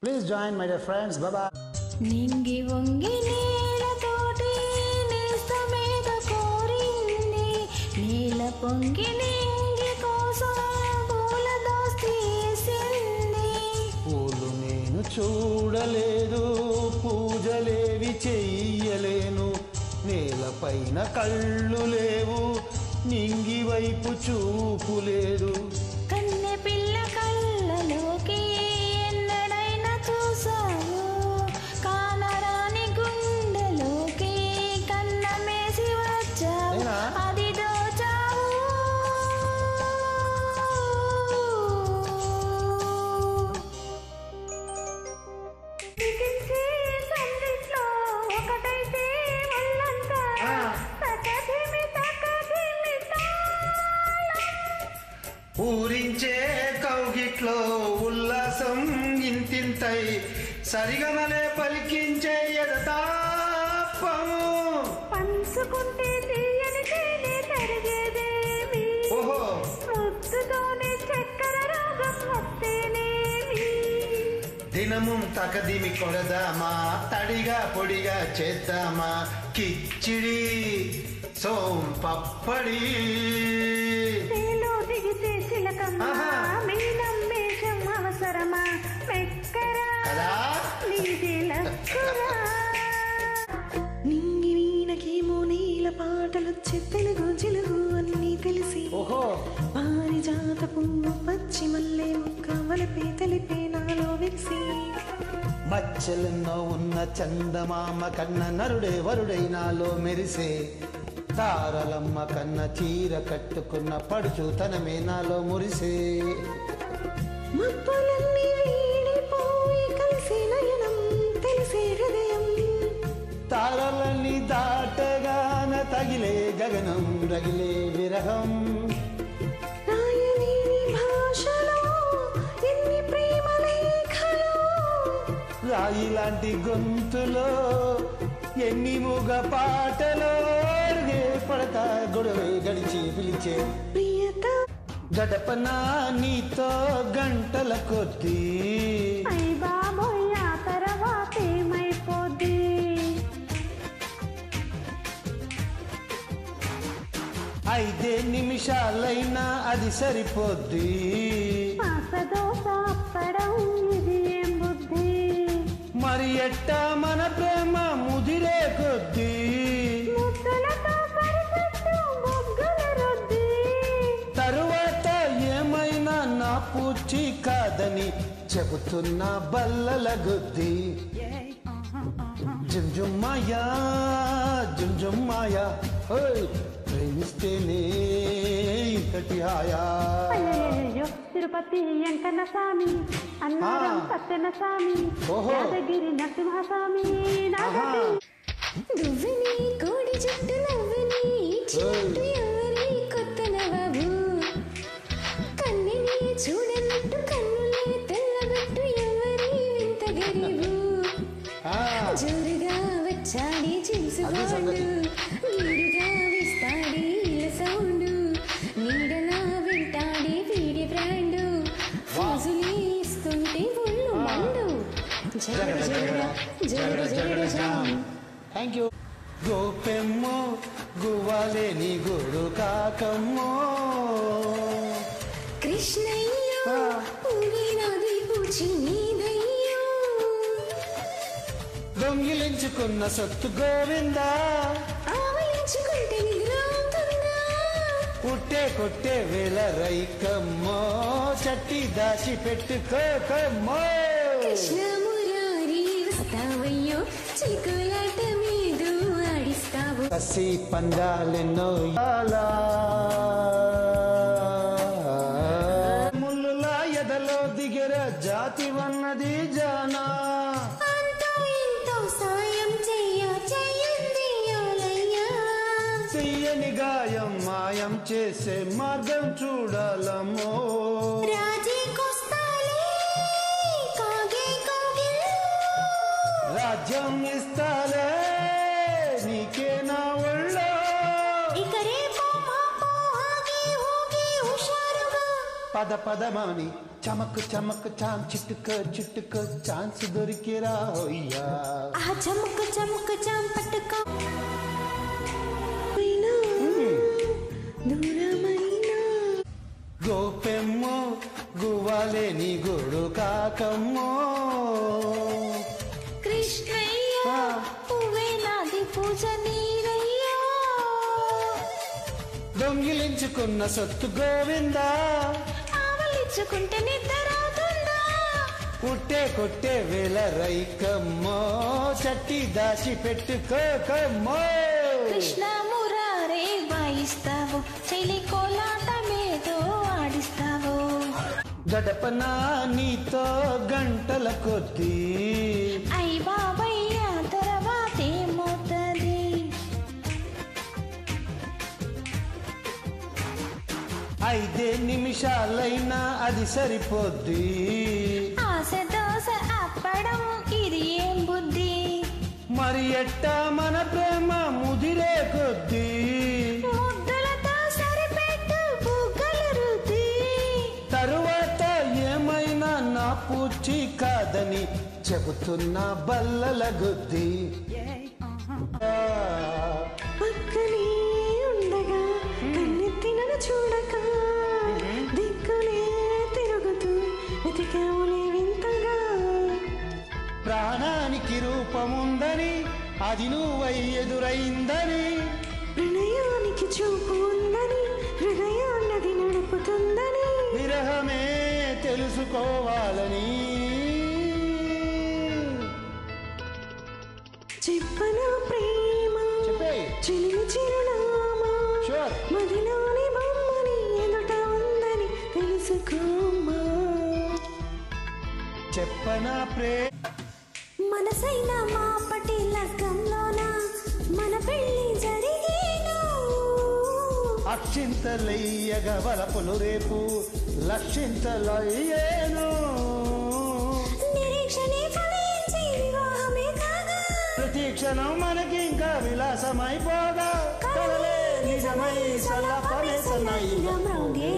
Please join my dear friends. Bye bye. నింగి వంగి నీలతోటి నేస్తమేద కోరింది నీల పొంగి నింగి కోసం పూల దోస్తి వేసింది పూలు నేను చూడలేదు పూజలేవి చెయ్యలేను నేలపైన కళ్ళు లేవు నింగి వైపు చూపు లేదు కన్నె పిల్ల కళ్ళలోకి ఎన్నడైనా చూసావు కానరాని గుండెలోకి కన్నమేసి వచ్చావు అది దోచావు ఒకటైతే ఒళ్ళంతా ఊరించే కౌగిట్లో ఉల్లాసం ఇంతింతై సరిగమలే పలికించే ఎడతాపము పంచుకుంటే తీయని తేనె తరిగేదేమి ఓహో ముద్దుతోనే చక్కెర రోగం వస్తేనేమి దినము తకదిమి కొడదామా తడిగా పొడిగా చేద్దామా కిచ్చిడి సోం పప్పడి దిగితే చిలకమ్మా మీనం మేషం అవసరమా మెక్కరా నీది లక్కురా నింగి వీణకేమో నీల పాటలొచ్చే తెలుగు జిలుగు అన్నీ తెలిసి పారిజాత పువ్వు పచ్చి మల్లె ముక్క వలపే తెలిపే నాలో విరిసి మచ్చలెన్నో ఉన్న చందమామ కన్న నరుడే వరుడై నాలో మెరిసే తారలమ్మ కన్న చీర కట్టుకున్న పడుచు తనమే నాలో మురిసే మబ్బులన్నీ వీడిపోయి కలిసే నయనం తెలిసే హృదయం తారలన్నీ దాటగాన తగిలే గగనం రగిలే విరహం రాయని భాషలో ఎన్ని ప్రేమ లేఖలు రాయి లాంటి గొంతులో ఎన్ని మూగ పాటలో పడతా గొడవే గడిచి పిలిచే ప్రియత గడపనా నీతో గంటల కొద్దీ అయ్ బాబోయ్ ఆ తర్వాత ఏమైపోద్ది 5 నిమిషాలైనా అది సరిపోద్ది దోశ అప్పడం ఇది ఏం బుద్ధి మరి ఎట్టా మన ప్రేమ ముదిరే కొద్దీ ముద్దులతో పరిపెట్టు బొగ్గుల రుద్ది తరువాత ఏమైనా నా పూచి కాదని చెబుతున్న బల్లల గుద్ది జుంజుమ్మాయా జుంజుమ్మాయా ప్రేమిస్తేనే ఇంతటి హాయా అయ్యో తిరుపతి వెంకన్న స్వామి అన్నారం సత్యన స్వామి యాదగిరి నరసింహ స్వామి దువ్విని కోడి జుట్టు నవ్విని ఇచ్చినట్టు ఎవరి కొత్త నవాబు కన్నిని చూడనట్టు కన్నులే తెల్లగట్టు ఎవరి వింత గరీబు జోరుగా వచ్చాడి చిలుసుగాడు నీరుగా విస్తాడి ఇల సౌండు నీడలా వింటాడి వీడి బ్రాండు ఫోజులే ఇస్తుంటే ఒళ్ళు మండు జగడ జగడ జగడ జగడ జామ్ థ్యాంక్ యూ గోపెమ్మో గువ్వాలేని గోడు కాకమ్మో కృష్ణయ్యో ఊగినది పూచి నీదయ్యో దొంగిలించుకున్న సొత్తు గోవిందా ఆవలించుకుంటే నిద్రవుతుందా పుట్టే కొట్టే వేళ రైకమ్మో చట్టి దాచి పెట్టుకోకమ్మో కృష్ణ మురారి వస్తావయ్యో చికులాట మీదు ఆడిస్తావు కసి పందాలెన్నో ముళ్ళులా ఎదలో దిగర జాతి వన్నది జానా అంతో ఇంతో సాయం చెయ్యండి చెయ్యని గాయం మాయం చేసే మార్గం చూడాలమ్మో రాజ్యం ఇస్తాలే నీకే నా ఒళ్ళో పద పదమాని చమక్ చమక్ చాం చిట్టుకో చిట్టుకో ఛాన్స్ దొరికిరా హోయ్యా ఆ చమక్ చమక్ చాం పట్టుకో దూరమైనా గోపెమ్మో గువ్వాలే నీ గోడు కాకమ్మో కృష్ణయ్య పువ్వే నాది పూజ నీరయ్యా దొంగిలించుకున్న సొత్తు గోవిందా ఆవలించుకుంటే నిద్రవుతుందా కుట్టే కొట్టే వేల రైకమ్మో చట్టి దాచి పెట్టుకోకమ్మో కృష్ణ మురారే వాయిస్తావు చెలి కోలాటమేదో ఆడిస్తావు గడపనా నీతో గంటల కొద్దీ అయ్ బాబయ్య తర్వాతేమవుతుంది 5 నిమిషాలైనా అది సరిపోద్ది ఆశ దోశ అప్పడం ఇది ఏం బుద్ధి మరి ఎట్టా మన ప్రేమ ముదిరే కొద్దీ ముద్దులతో సరిపెట్టు బుగ్గలు రుద్ది తరువాత ఏమైనా నా పూచి కాదని చెబుతున్నా బల్లల గుద్ది పక్కనే ఉండగా కన్నెత్తినను చూడక దిక్కులే తిరుగుతూ వెతికావులే వింతగా ప్రాణానికి రూపముందని అది నువ్వై ఎదురైందని ప్రణయానికి చూపు ఉందని హృదయాన్నది నడుపుతుందని విరహమే తెలుసుకోవాలని చెప్పనా ప్రేమ చిలిమి చిరునామా మదిలోని బొమ్మని ఎదుట ఉందని తెలుసుకోమా చెప్పనా మనసైన మాపటి లగ్గంలోన మన పెళ్లి జరిగేను అక్షింతలయ్యగా వలపులు రేపు లక్షింతలయ్యేను నిరీక్షణే ఫలించి వివాహమే కాగా ప్రతీక్షణం మనకి ఇంకా విలాసమైపోగా కలలే నిజమై సలపలే సన్నయ్య మ్రోగే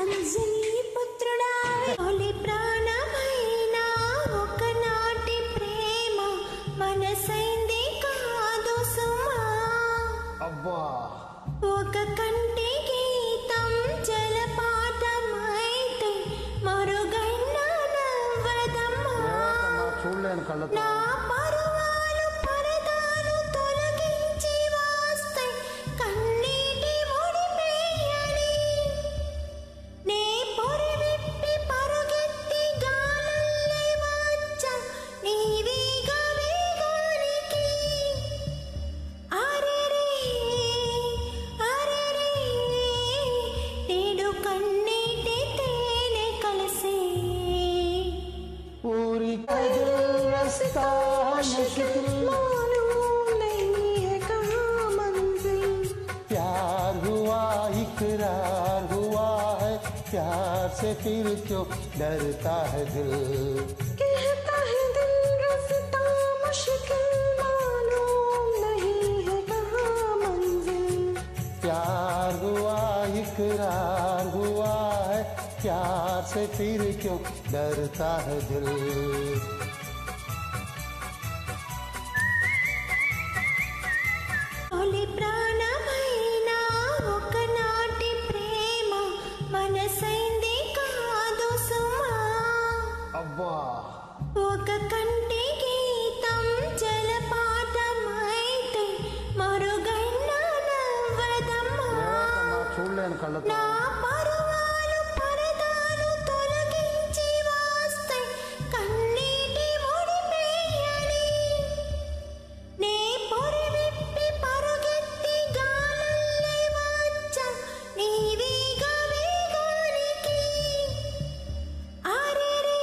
అంజలి పుత్రుడా తొలి ప్రాణమైన ఒకనాటి ప్రేమ మనసైంది కాదు సుమా అబ్బా ఒక కంటి గీతం జలపాతమైతే మరుగైన నవ్వదమ్మా చూడలేను కళ్ళతో నా పరువాలు పరదాలు తొలగించి వాస్తే కన్నీటి ముడిపేయని నే పొరి విప్పి పరుగెత్తి గాలల్లే వచ్చా నీవిగా వేగానికి అరెరే అరెరే నేడు కన్నీటి తేనె కలిసే पूरी रास्ता मुश्किल मालूम नहीं है कहाँ मंजिल प्यार हुआ इकरार हुआ है प्यार से फिर क्यों डरता है दिल कहता है दिल रास्ता मुश्किल मालूम नहीं है कहाँ मंजिल प्यार हुआ इकरार हुआ है प्यार से फिर क्यों डरता है दिल తొలి ప్రాణమైన ఒకనాటి ప్రేమ మనసైంది కాదు సుమా అబ్బా ఒక కంటి గీతం జలపాతమైతే మరుగైన నవ్వదమ్మా చూడలేను కళ్ళతో నా పరువాలు పరదాలు తొలగించి వాస్తే కన్నీటి ముడిపేయని నే పొరి విప్పి పరుగెత్తి గాలల్లే వచ్చా నీవిగా వేగానికి అరెరే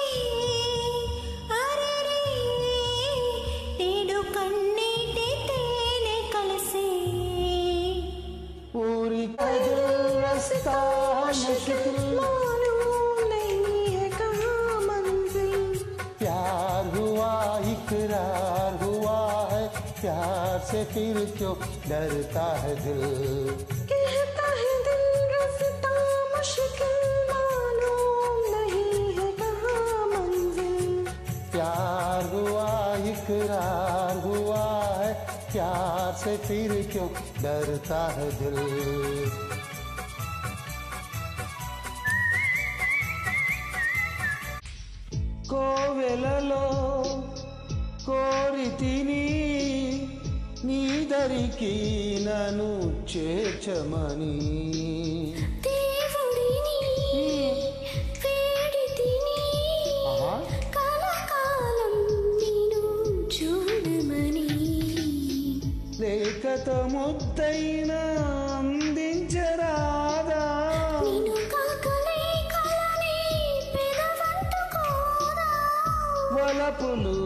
అరెరే నేడు కన్నీటి తేనె కలిసే पूरी रास्ता मुश्किल मालूम नहीं है कहाँ मंजिल प्यार हुआ इकरार हुआ है प्यार से फिर क्यों डरता है दिल कहता है दिल रास्ता मुश्किल मालूम इकरार हुआ है प्यार से फिर क्यों डरता है दिल కోవెలలో కోరితిని నీ దరికి నన్ను చేర్చమని దేవుడిని వేడితిని కలకాలం నిన్ను చూడమని లేఖతో ముద్దైనా అందించరాదా నిన్ను కాకలే కలని పెదవంటుకోదా వలపులు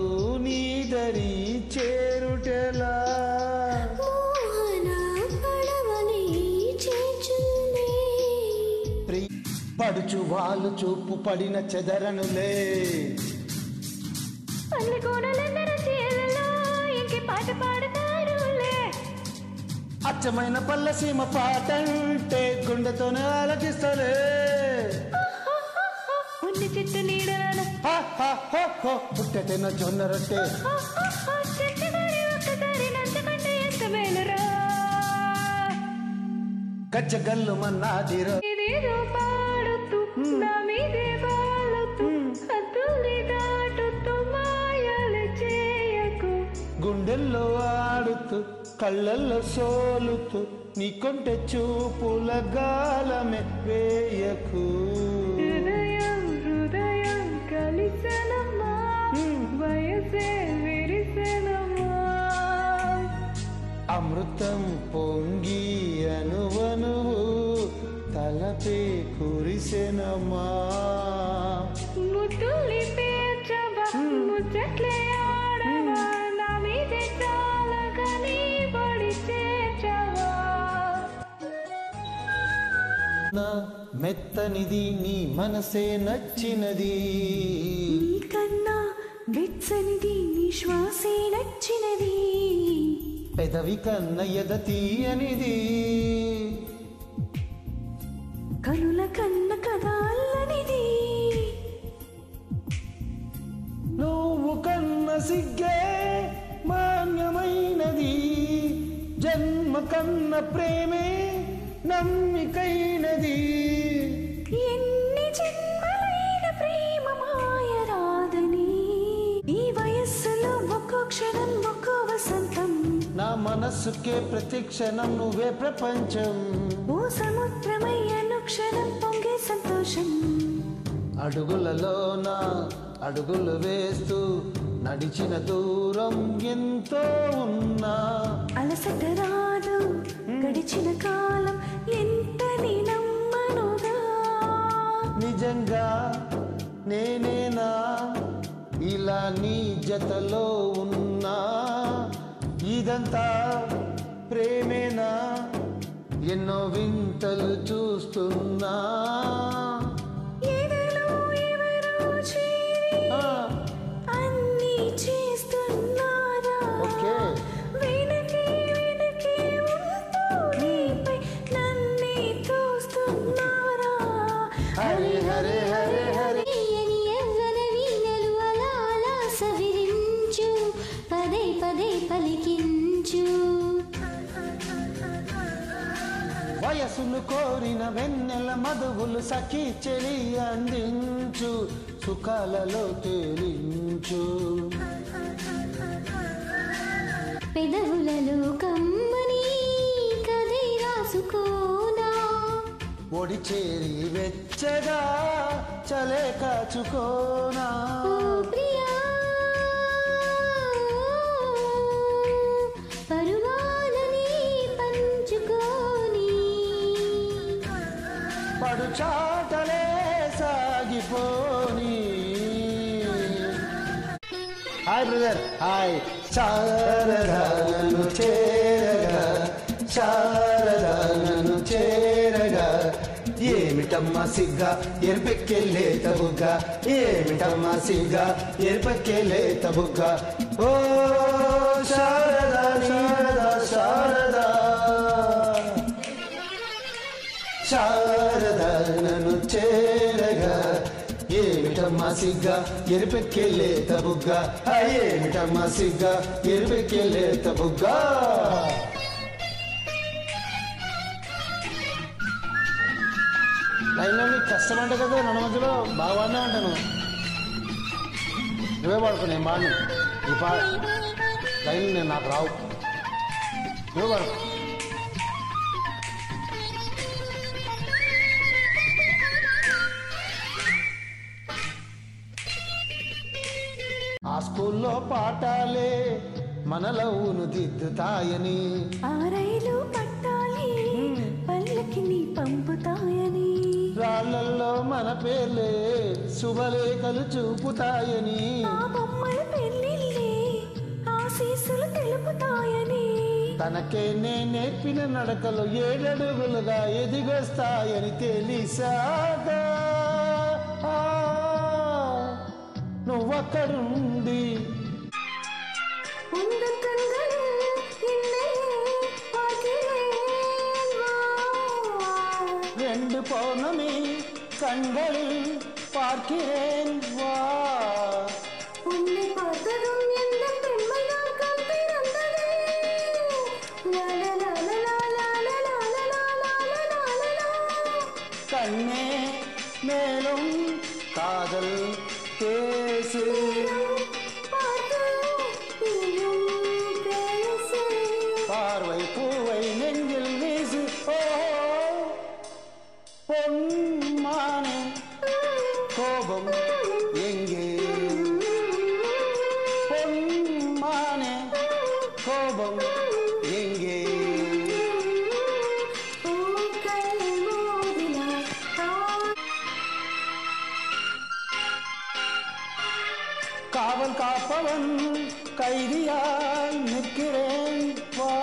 నీ దరి చేరుటెలా మోహన పడవలే చేర్చునే పడుచు వాళ్ళు చూపు పడిన చెదరనులే పల్లె కోడలందరూ చేలలో ఇంకే పాట పాడతారులే అచ్చమైన పల్లె సీమ పాటంటే గుండెతోనే ఆలకిస్తలే ఉన్ని చెట్టు నీడన పుట్టెన జొన్న రొట్టె చెట్టు మరి ఒక్కసారి నంచకంటే ఎంత మేలురా గజ్జగల్లు మన్నాదిరో ఇదేదో పాడుతూ నా మీదే వాలుతూ హద్దుల్ని దాటుతూ మాయలు చేయకు గుండెల్లో ఆడుతూ కళ్ళల్లో సోలుతూ నీ కొంటె చూపుల గాలమే వేయకు హృదయం హృదయం కలిసెనమ్మా వయసే విరిసెనమ్మా అమృతం పొంగి అనువనువు తలపే కురిసెనమా ముద్దులి పేర్చవా ముచ్చట్లే ఆడవా నా మీదే చాలగా నీ బడి చేర్చవా నా మెత్తనిది నీ మనసే నచ్చినది నీకన్నా వెచ్చనిది నీ శ్వాసే నచ్చినది పెదవి కన్న ఎద తీయనిది కనుల కన్న కదా అల్లనిది నువ్వు కన్న సిగ్గే మాన్యమైనది జన్మ కన్న ప్రేమే నమ్మికైనది ఎన్ని జన్మలైన ప్రేమ మాయ రాదని ఈ వయస్సులో ఒక్కో క్షణం ఒక్కో వసంతం నా మనస్సుకే ప్రతి క్షణం నువ్వే ప్రపంచం ఓ సముద్రమై అనుక్షణం పొంగే సంతోషం అడుగులలోన అడుగులు వేస్తూ నడిచిన దూరం ఎంతో ఉన్నా అలసట రాదు గడిచిన కాలం ఎంత నమ్మనుగా నిజంగా నేనేనా ఇలా నీ జతలో ఉన్నా ఇదంతా ప్రేమేనా ఎన్నో వింతలు చూస్తున్నా ఎదలో ఎవరో చేరి అన్నీ చేస్తున్నారా ఓకే వెనకే వెనకే ఉంటూ నీపై నన్నే తోస్తున్నారా హరే హరే హరే హరే తీయని యవ్వన వీణలు అలా అలా సవిరించు పదే పదే పలికించు వయసులు కోరిన వెన్నెల మధువులు సఖీ చెలి అందించు సుఖాలలో తేలించు పెదవులలో కమ్మని కథై రాసుకోనా ఒడి చేరి వెచ్చగా చలే కాచుకోనా ఓ ప్రియా పరువాలని పంచుకోని పడు చాటలే సాగిపోని హాయ్ బ్రదర్ హాయ్ శారదను చేరగా శారదను చేరగా ఏమిటమ్మా సిగ్గా ఎరుపెక్కెళ్ళేత బుగ్గ ఏమిటమ్మా సిగ్గా ఎరుపెక్కెళ్ళేత బుగ్గ ఓ శారదా శారదా శారదా శారదా నన్ను చేరగా ఏమిటమ్మా సిగ్గా ఎరుపెక్కెళ్ళేత బుగ్గ ఏమిటమ్మా సిగ్గా ఎరుపెక్కెళ్ళేత బుగ్గ లైన్లో నీకు కష్టం అంటే కదా రెండు మధ్యలో బాగానే అంటాను నువ్వే పడుకో నేను బాను ఈ లైన్ నేను నాకు రావు నువ్వే పడుకో ఆ స్కూల్లో పాఠాలే మనలవును దిద్దుతాయని ఆ రైలు పట్టాలి పల్లకిని పంపుతాయని రాళ్లల్లో మన పేర్లే శుభలేఖలు చూపుతాయని ఆ బొమ్మల పెళ్ళిళ్ళే ఆశీస్సులు తెలుపుతాయని తనకే నేర్పిన నడకలు 7 అడుగులుగా ఎదిగొస్తాయని తెలిసాగా నువ్వక్కడుండి ரெண்டு பௌர்ணமி கண்களில் பார்க்கிறேன் வா உன்னை பார்த்ததும் எந்த பெண்மைதான் கண் திறந்ததே கண்ணே மேலும் காதல் பேசு பார்வை பூவை நெஞ்சில் வீசு பொன்மானே கோபம் எங்கே பொன்மானே கோபம் எங்கே காவல் காப்பவன் கைதியாய் நிற்கிறேன் வா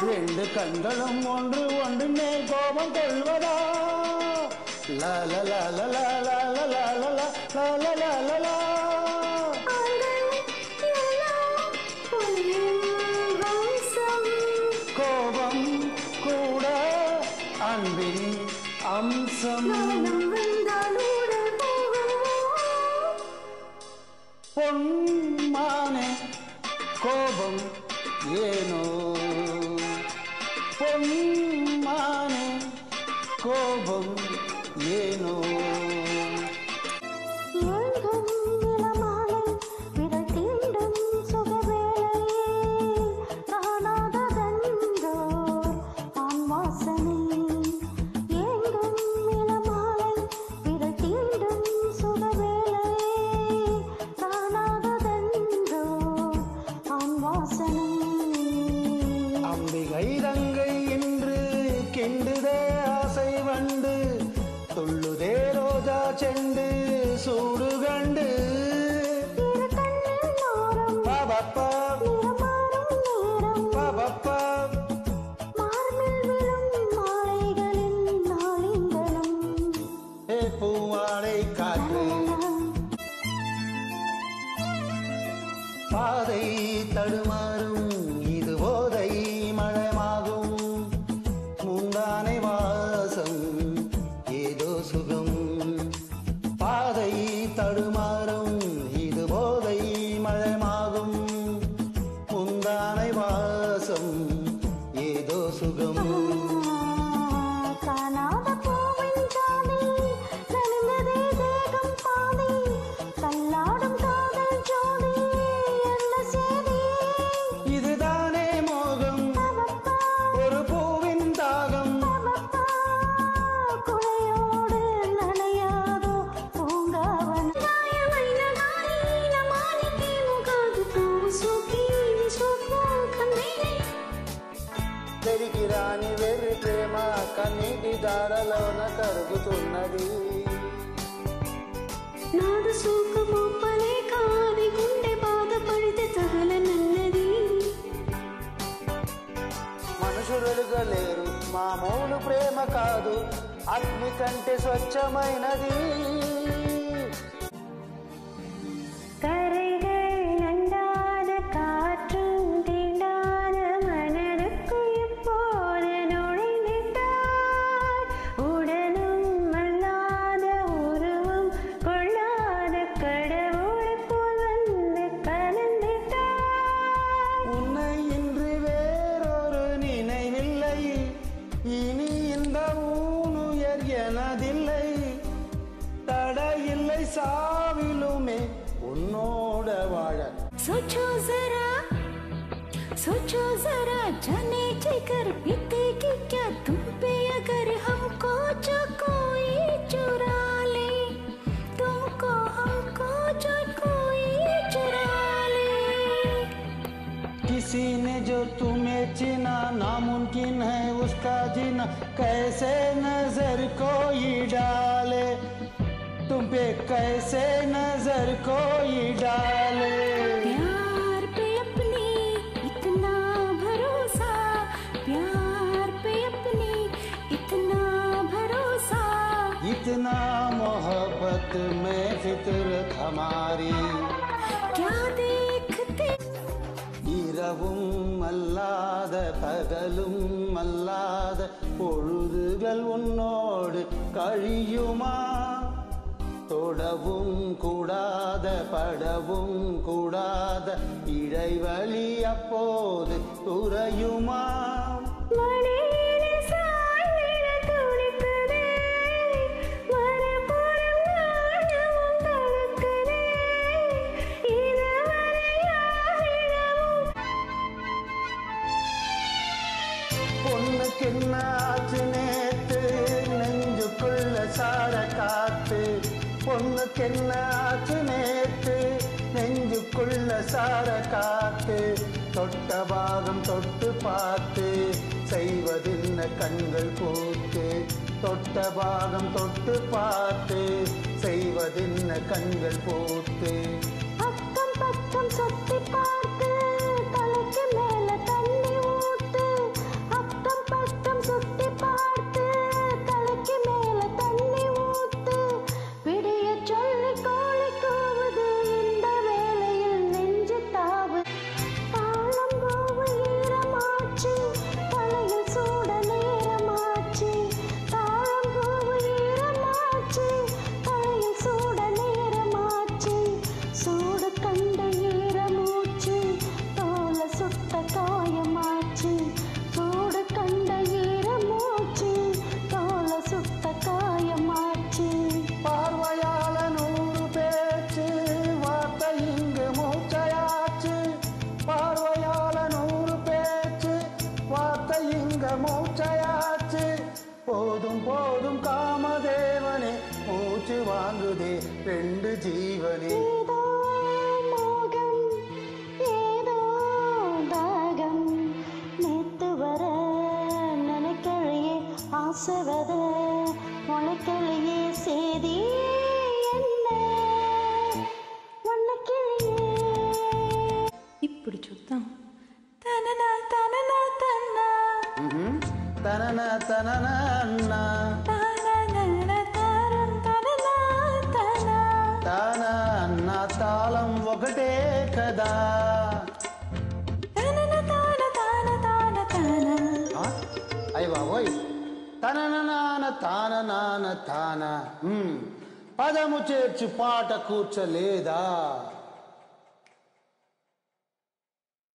ரெண்டு கண்களும் ஒன்று ஒன்று மேல் கோபம் கொள்வதா லா லா லா லா லா லா லா லா லா லா லா லா லா லா கோபம் கூட அன்பின் அம்சம் பொன்மானே கோபம் ஏனோ பொன்மானே கோபம் ஏனோ அம்பிகை என்று கிண்டுதே ஆசை வண்டு துள்ளுதே ரோஜா செண்டு சூடு கண்டு பாபப்பா பாபப்பா பூவாடை காற்று பாதை தடுமாறும் இது போதை மழமாகும் முந்தானை வாசம் ஏதோ சுகம் பாதை தடுமாறும் இது போதை மழமாகும் முந்தானை வாசம் ஏதோ சுகம் రాని వెర్రి ప్రేమ కన్నీటి దారలోన కరుగుతున్నది నాదు సూకమోపలే కాని గుండె బాధపడితే తగలనన్నది మనుషులెరుగలేరు మామూలు ప్రేమ కాదు అగ్ని కంటే స్వచ్ఛమైనది கரைகள் நண்டாத காற்றும் தீண்டாத மனதுக்கு இப்போ இனி இந்த ஊனுயர் எனதில்லை தடையில்லை சாவிலுமே உன்னோட வாழ सोचो जरा जाने जिगर पीते कि क्या तुम पे अगर हमको जो कोई चुरा ले तुमको हमको जो कोई चुरा ले किसी ने जो तुम्हें चिना नामुमकिन है उसका जीना कैसे नजर कोई डाले तुम पे कैसे नजर कोई डाले प्यार पे अपनी इतना भरोसा प्यार पे अपनी इतना भरोसा इतना मोहब्बत में फितरत हमारी क्या देखते இரவும் அல்லாத பகலும் அல்லாத பொழுதுகள் உன்னோடு கழியுமா தொடவும் கூடாத படவும் கூடாத இடைவெளி அப்போது குறையுமா பொண்ணுக்கென்ன ஆச்சு நேத்து நெஞ்சுக்குள்ள சார காத்து பொண்ணுக்கென்ன ஆச்சு நேத்து நெஞ்சுக்குள்ள சார காத்து தொட்ட பாகம் தொட்டு பார்த்து செய்வதின்ன கண்கள் பூத்து தொட்ட பாகம் தொட்டு பார்த்து செய்வதின்ன கண்கள் பூத்து பக்கம் பக்கம் சுத்தி பார்த்து தலைக்கு மேல தண்ணி ஊத்து பக்கம் பக்கம் சுத்தி பார்த்து தலைக்கு மேல தண்ணி ஊத்து விடிய சொல்லி கோழி கூவுது இந்த வேளையில் நெஞ்சு தாவு தாளம் பூவு ஈரமாச்சு தலையில் சூட நேரமாச்சு தாளம் பூவு ஈரமாச்சு தலையில் சூட நேரமாச்சு சூடு கண்ட ஈரமூச்சு தோல சுட்ட காயமாச்சு சூடு கண்ட ஈரமூச்சு தோல சுட்ட காயமாச்சு பார்வையால 100 பேச்சு வார்த்தை இங்கு மூச்சையாச்சு பார்வையால 100 பேச்சு வார்த்தை இங்க மூச்சையாச்சு போதும் போதும் காமதேவனே மூச்சு வாங்குதே 2 ஜீவனே ஏதோ மோகம் ஏதோ தாகம் நேத்து வர நினைக்கலையே ஆசை வர உனக்கலையே சேதி என்ன உனக்கிளையே ఇప్పుడు చూద్దాం తననా తననా తన్నా తనన తనన అన్నా తననా తారం తననా తనా తాన అన్న తాళం ఒకటే కదా తననా తాన తాన తాన తాన అయ్య బాబోయ్ తనన నాన తాన నాన తాన పదము చేర్చి పాట కూర్చలేదా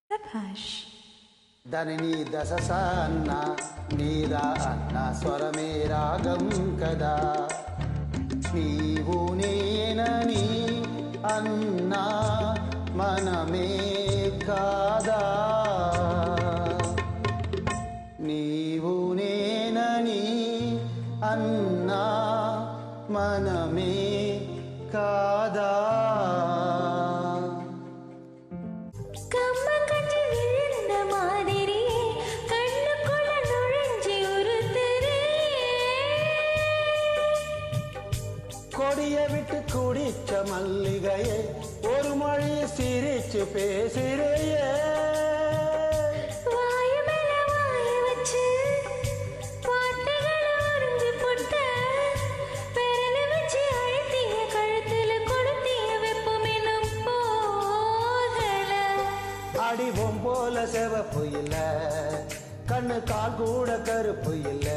సభాష్ ధనిని దశస అన్న నీరా అన్న స్వరమే రాగం కదా నీవు నేనని అన్నా మనమే కాదా నీవు నేనని అన్నా మనమే కాదా கம்மங்கஞ்சி விழுந்த மாதிரியே கண்ணுக்குள்ள நுழைஞ்சி உறுத்துறே கொடிய விட்டு குடிச்ச மல்லிகையே ஒரு மொழி சிரிச்சு பேசுறையே வாய மேல வாய வச்சு பாட்டுகளை உறிஞ்சு போட்ட பெரல வச்சு அழுத்திய கழுத்துல கொடுத்திய வெப்பம் இன்னும் போகல அடிவோம் போல செவப்பு இல்ல கண்ணு கால் கூட கருப்பு இல்ல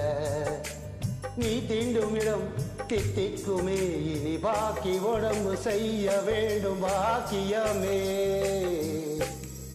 நீ தீண்டும் இடம் தித்திக்குமே இனி பாக்கி உடம்பு செய்ய வேண்டும் பாக்கியமே